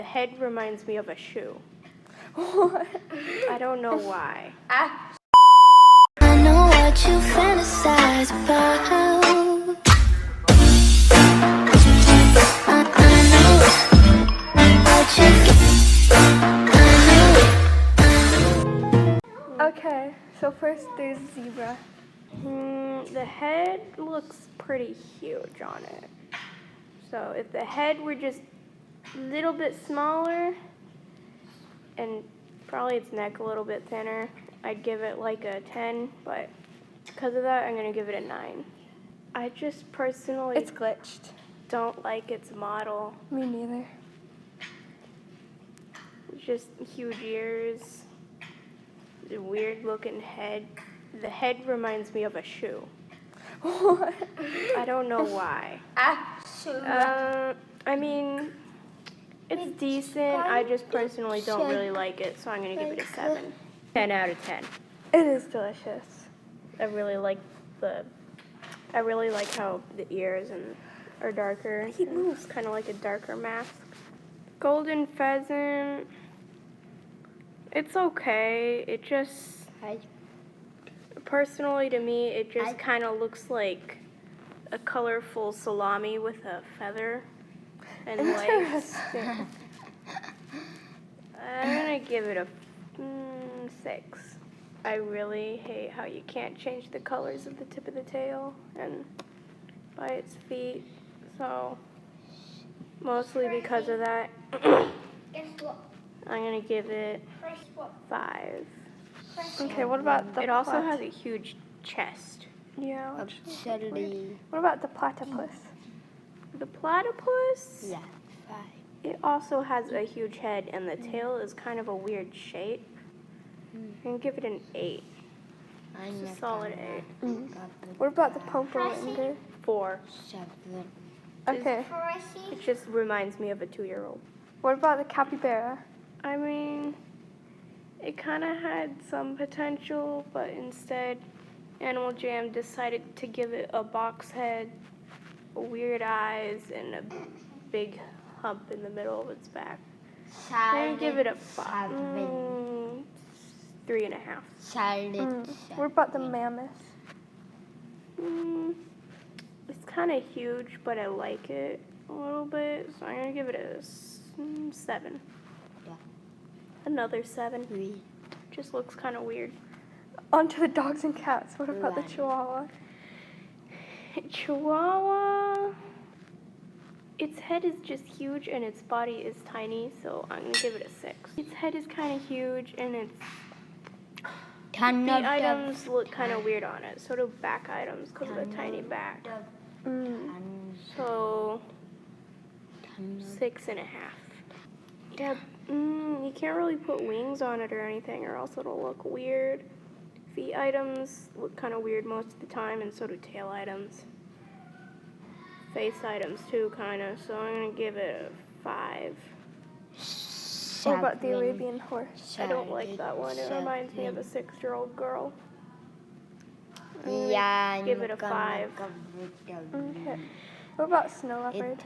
The head reminds me of a shoe. What? I don't know why. Ah. I know what you fantasize about. I know what you Okay, so first there's zebra. The head looks pretty huge on it. So if the head were just a little bit smaller and probably its neck a little bit thinner, I'd give it like a 10, but because of that, I'm going to give it a 9. I just personally It's glitched. don't like its model. Me neither. Just huge ears, the weird looking head. The head reminds me of a shoe. What? I don't know why. I mean, it's decent. I just personally don't really like it, so I'm going to give it a 7. 10 out of 10. It is delicious. I really like how the ears are darker. He moves kind of like a darker mask. Golden pheasant. It's okay. It just, personally to me, it just kind of looks like a colorful salami with a feather and legs. Interesting. I'm gonna give it a 6. I really hate how you can't change the colors of the tip of the tail and by its feet. So mostly because of that, I'm gonna give it 5. Okay, what about the It also has a huge chest. Yeah. Actually, What about the platypus? The platypus, yeah, 5. it also has a huge head, and the tail is kind of a weird shape. I'm gonna give it an 8. It's a solid 8. What about the pomperanger? 4. 7. Okay. It just reminds me of a 2-year-old. What about the capybara? I mean, it kind of had some potential, but instead, Animal Jam decided to give it a box head, weird eyes, and a big hump in the middle of its back. I'm gonna give it a 5. 3.5. What about the mammoth? It's kind of huge, but I like it a little bit, so I'm gonna give it a 7. Yeah. Another 7. 3. Just looks kind of weird. On to the dogs and cats. What about the Lion. chihuahua? Chihuahua, its head is just huge and its body is tiny, so I'm gonna give it a 6. Its head is kind of huge and its feet items look kind of weird on it. So do back items because of the tiny back. So 6.5. Yeah, you can't really put wings on it or anything, or else it'll look weird. Feet items look kind of weird most of the time, and so do tail items. Face items too, kind of. So I'm gonna give it a 5. What about the Arabian horse? I don't like that one. It reminds me of a 6-year-old girl. Yeah, give it a 5. Okay. What about snow leopard?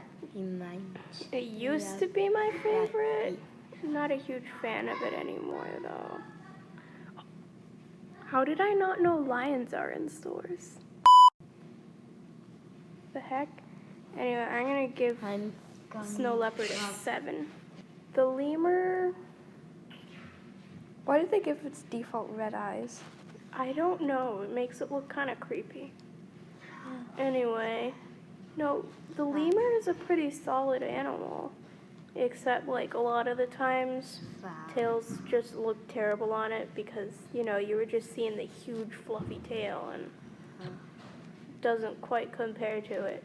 It used to be my favorite. I'm not a huge fan of it anymore, though. How did I not know lions are in stores? The heck? Anyway, I'm gonna give snow leopard a 7. The lemur, Why did they give its default red eyes? I don't know. It makes it look kind of creepy. Anyway, no, the lemur is a pretty solid animal. Except, like, a lot of the times, tails just look terrible on it because, you know, you were just seeing the huge fluffy tail and doesn't quite compare to it.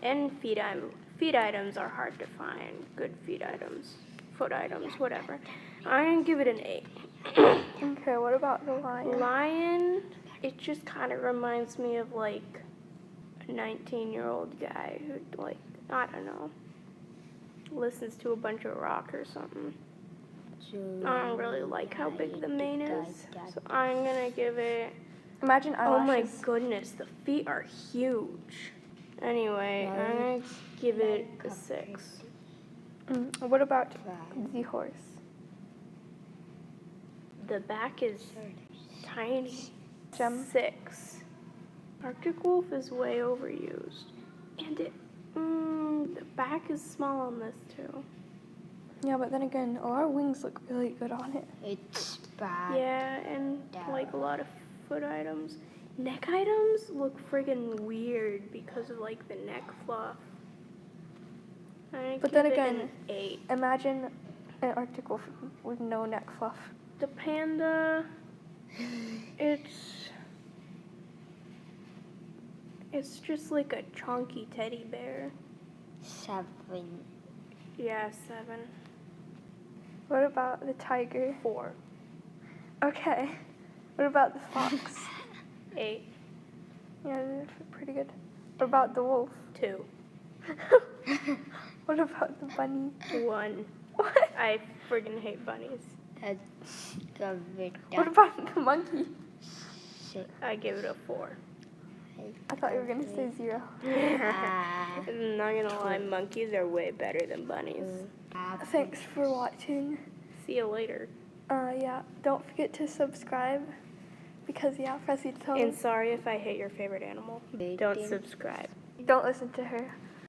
And feet items are hard to find. Good feet items, foot items, whatever. I'm going to give it an 8. Okay, what about the lion? Lion, it just kind of reminds me of, like, a 19-year-old guy who, like, I don't know, listens to a bunch of rock or something. I don't really like how big the mane is, so I'm going to give it, Imagine oh my eyelashes. goodness, the feet are huge. Anyway, I'm going to give it a 6. What about 5. the horse? The back is tiny. Gem? 6. Arctic wolf is way overused. And the back is small on this too. Yeah, but then again, a lot of wings look really good on it. It's bad. Yeah, and like a lot of foot items. Neck items look friggin' weird because of like the neck fluff. But then give it again, an 8. Imagine an Arctic wolf with no neck fluff. The panda, it's just like a chunky teddy bear. 7. Yeah, 7. What about the tiger? 4. Okay. What about the fox? 8. Yeah, they're pretty good. What about the wolf? 2. What about the bunny? 1. What? I friggin' hate bunnies. That's a bit What about the monkey? 6. I give it a 4. I thought you were gonna say 0. I'm not gonna lie, monkeys are way better than bunnies. Thanks for watching. See you later. Yeah, don't forget to subscribe because Fressy's And sorry if I hate your favorite animal. Don't subscribe. Don't listen to her.